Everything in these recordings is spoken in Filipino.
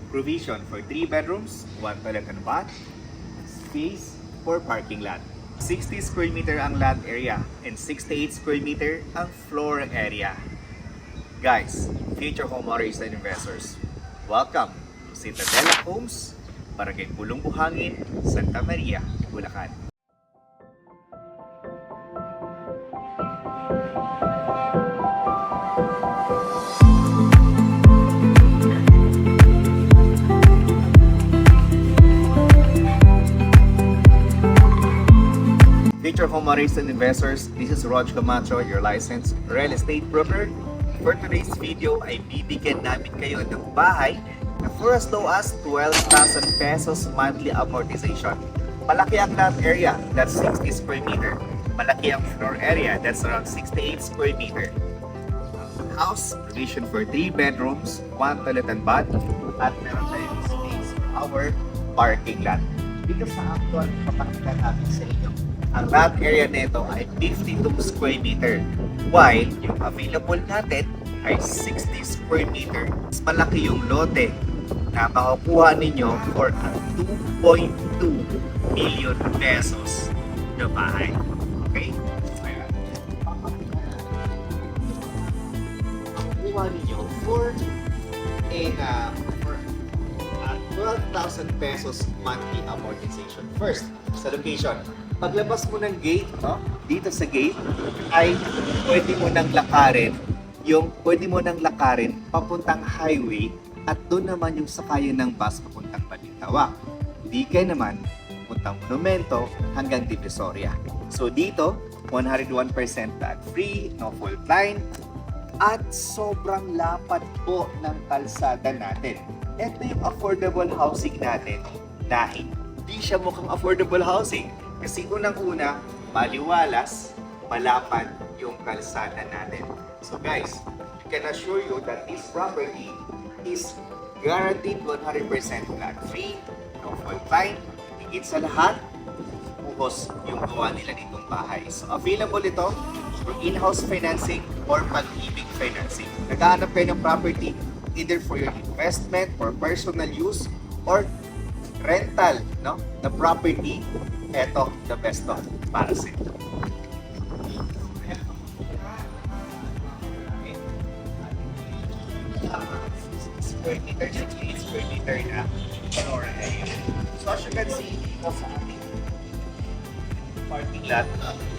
Provision for 3 bedrooms, 1 toilet and bath, space for parking lot. 60 square meter ang lot area and 68 square meter ang floor area. Guys, future homeowners and investors, welcome to Citadela Homes, Barangay Pulong Buhangin, Santa Maria, Bulacan. Future homeowners and investors, this is Rog Camacho, your licensed real estate broker. For today's video ay bibigyan namin kayo ng bahay na for as low as 12,000 pesos monthly amortization. Malaki ang lot area, that's 60 square meter. Malaki ang floor area, that's around 68 square meter. House, provision for 3 bedrooms, 1 toilet and bath, at meron tayong space for our parking lot. Dito sa actual papakita namin sa inyo, ang lot area nito ay 52 square meter, while yung available natin ay 60 square meter. Mas malaki yung lote na makukuha ninyo for 2.2 million pesos na bahay. Okay? Makukuha ninyo for 12,000 pesos monthly amortization. First, sa location. Paglabas mo ng gate, no? Dito sa gate, ay pwede mo nang lakarin papuntang highway at doon naman yung sakayan ng bus papuntang Balintawak. Dikay naman, papuntang Monumento hanggang Divisoria. So dito, 101% tax-free, no fault line, at sobrang lapad po ng kalsada natin. Ito yung affordable housing natin dahil di siya mukhang affordable housing. Kasi unang-una, maliwalas, malapad yung kalsada natin. So guys, I can assure you that this property is guaranteed 100% flood-free, no fault line, higit sa lahat, buhos yung gawa nila ditong bahay. So available ito for in-house financing or pag-ibig financing. Naghahanap kayo ng property either for your investment, for personal use, or rental, no? The property, eto, the best to para sa inyo. Square meter, 68 square meter na floor area. So as you can see, ito sa ating parking lot,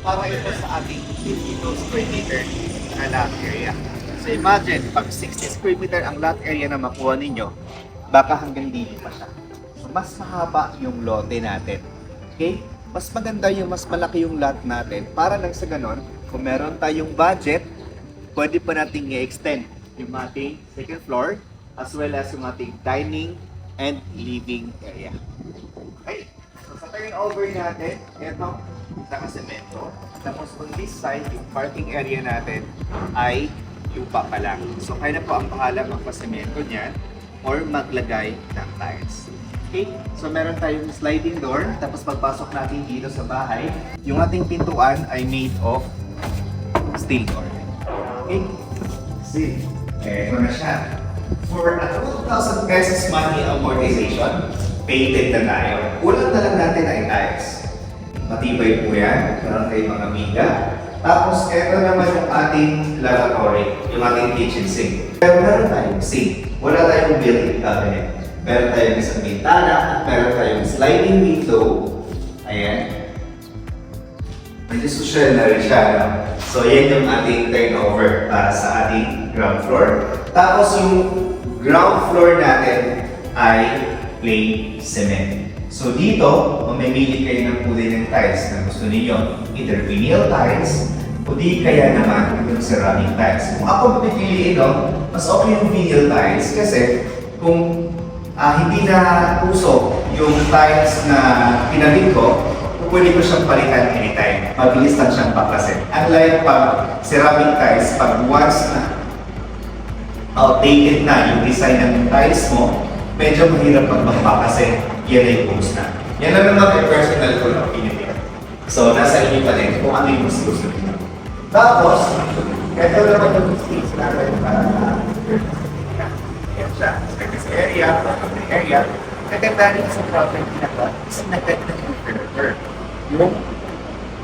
para ito sa ating 52 square meter na lot area. So imagine, pag 60 square meter ang lot area na makuha ninyo, baka hanggang dito pa siya. So mas mahaba yung lote natin. Okay? Mas maganda yung mas malaki yung lot natin para lang sa ganon, kung meron tayong budget, pwede pa nating i-extend yung ating second floor as well as yung ating dining and living area. Okay? So sa turnover natin, ito, naka-semento. Tapos on this side, yung parking area natin ay lupa pa lang. So kaya na po ang bahala magpa-semento niyan or maglagay ng tiles. Okay, so meron tayong sliding door, tapos pagpasok natin dito sa bahay, yung ating pintuan ay made of steel door. Okay, see, eto na siya. For a 2,000 pesos monthly amortization, painted na tayo. Kulang na lang natin ay tiles. Matibay po yan, meron tayong mga miga. Tapos eto naman yung ating lavatory, yung ating kitchen sink. Pero meron tayong sink, wala tayong built-in cabinet. Meron tayong isang bintana at meron tayong sliding window. Ayan. Medyo social na rin siya, no? So, yan yung ating turnover para sa ating ground floor. Tapos, yung ground floor natin ay plain cement. So, dito, mamimili kayo ng kulay ng tiles na gusto niyo. Either vinyl tiles o di kaya naman yung ceramic tiles. Kung ako mapipiliin, no, mas okay yung vinyl tiles kasi kung hindi na uso yung tiles na pinabit ko, pwede ko siyang palitan anytime. Mabilis lang siyang paklasin. Unlike pag ceramic tiles, pag once na outdated na yung design ng tiles mo, medyo mahirap magbangpa kasi yan ay post na. Yan lang naman yung personal ko na opinion. So, nasa inyo pa din kung ano yung mas gusto nyo. Tapos, ito naman yung space natin para yan siya. area. Kaganda rin sa property na to, is naganda yung developer. Yung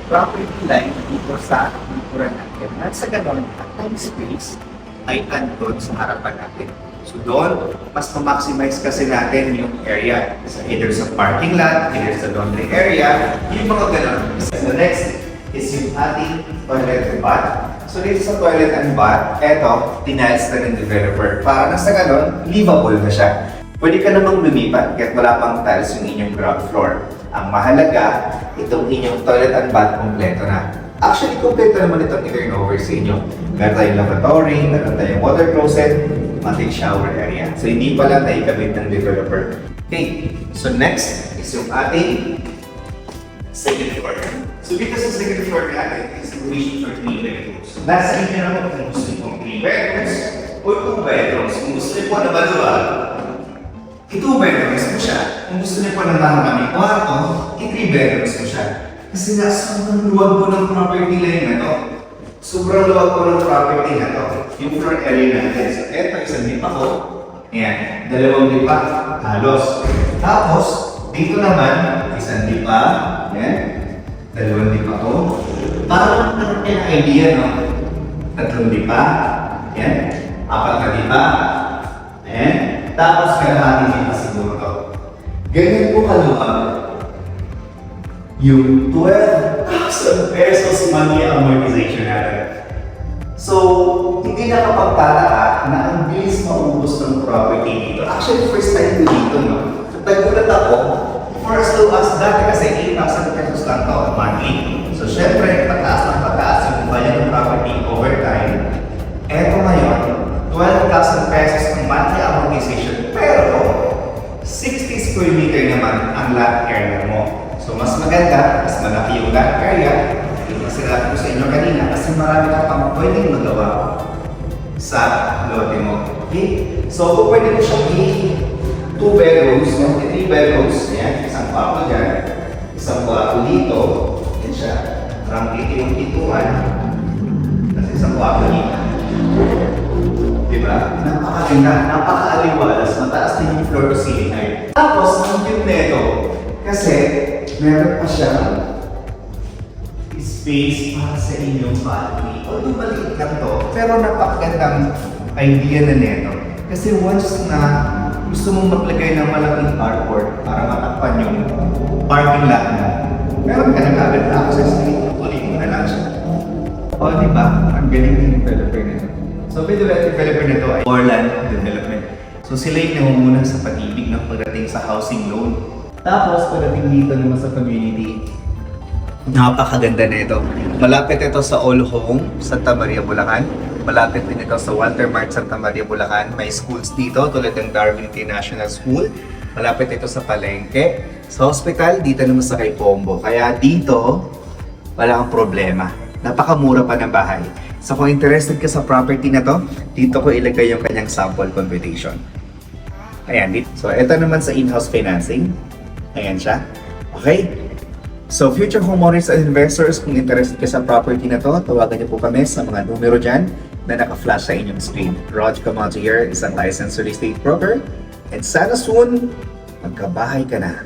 property line dito sa likuran natin. At sa ganon, at time space ay andun sa harapan natin. So doon, mas ma-maximize kasi natin yung area. Either sa parking lot, either sa laundry area, yung mga ganon. So next is yung ating toilet and bath. So dito sa toilet and bath, eto, tiniles na ng developer. Para na sa ganon, livable na siya. Pwede ka namang lumipat kahit wala pang tiles yung inyong ground floor. Ang mahalaga, itong inyong toilet and bath kompleto na. Actually, kompleto naman itong i-turnover sa inyo. Meron tayong lavatory, meron tayong water closet, matik shower area. So hindi pala naikabit ng developer. Okay, so next is yung ating second floor. So dito sa second floor natin is provision for 3 bedrooms. Nasa inyo naman kung gusto nyo 3 bedrooms o 2 bedrooms. Kung gusto nyo po na maluwag, 2 bedrooms mo siya. Kung gusto niyo po ng maraming kwarto, 3 bedrooms mo siya. Kasi nga, sobrang luwag po ng property line na to. Sobrang luwag po ng property na to. Yung floor area natin. So, eto, isang lipa ko. Ayan, 2 lipa. Halos. Tapos, dito naman, isang lipa. Ayan, 2 lipa ko. Parang nagkaroon kayo ng idea, no? 3 lipa. Ayan, 4 na lipa. Ayan. Tapos kalahati din pa siguro to. Ganyan po kaluwag yung 12,000 pesos monthly amortization natin. So, hindi nakapagtataka na ang bilis maubos ng property dito. Actually, first time ko dito, no? So, nagulat ako, for as low as dati kasi 8,000 pesos lang to monthly. So, syempre, pataas ng pataas yung value ng property over time. Eto ngayon, 12,000 pesos ang monthly amortization, pero 60 square meter naman ang lot area mo. So mas maganda, mas malaki yung lot area. Yung sinabi ko sa inyo kanina, kasi marami ka pang pwedeng magawa sa lote mo. Okay? So kung pwede mo siyang i-2 bedrooms, 3 bedrooms, yan, isang kwarto dyan, isang kwarto dito, yan siya. Parang dito yung pituan, kasi isang kwarto dito. Diba? Napakaganda, napaka-aliwalas, mataas din yung floor to ceiling height. Tapos, ang cute nito, kasi meron pa siyang space para sa inyong balcony. Although maliit lang to, pero napakagandang idea na nito. Kasi once na gusto mong maglagay ng malaking carport para matakpan yung parking lot mo, meron ka na agad na access dito, tuloy mo na lang siya. O, diba? Ang galing ng developer nito. So, by the way, developer nito ay Orland Development. So, sila yung namumuna sa pag-ibig ng pagdating sa housing loan. Tapos, pagdating dito naman sa community, napakaganda nito. Malapit ito sa All Home, Santa Maria, Bulacan. Malapit din ito sa Walter Mart, Santa Maria, Bulacan. May schools dito, tulad ng Darwin International School. Malapit ito sa Palengke. Sa hospital, dito naman sa kay Pombo. Kaya dito, wala kang problema. Napakamura pa ng bahay. So kung interested ka sa property na to, dito ko ilagay yung kanyang sample computation. Ayan, dito. So ito naman sa in-house financing. Ayan siya. Okay? So future homeowners and investors, kung interested ka sa property na to, tawagan niyo po kami sa mga numero dyan na naka-flash sa inyong screen. Rog Camonte here, isang licensed real estate broker. And sana soon, magkabahay ka na.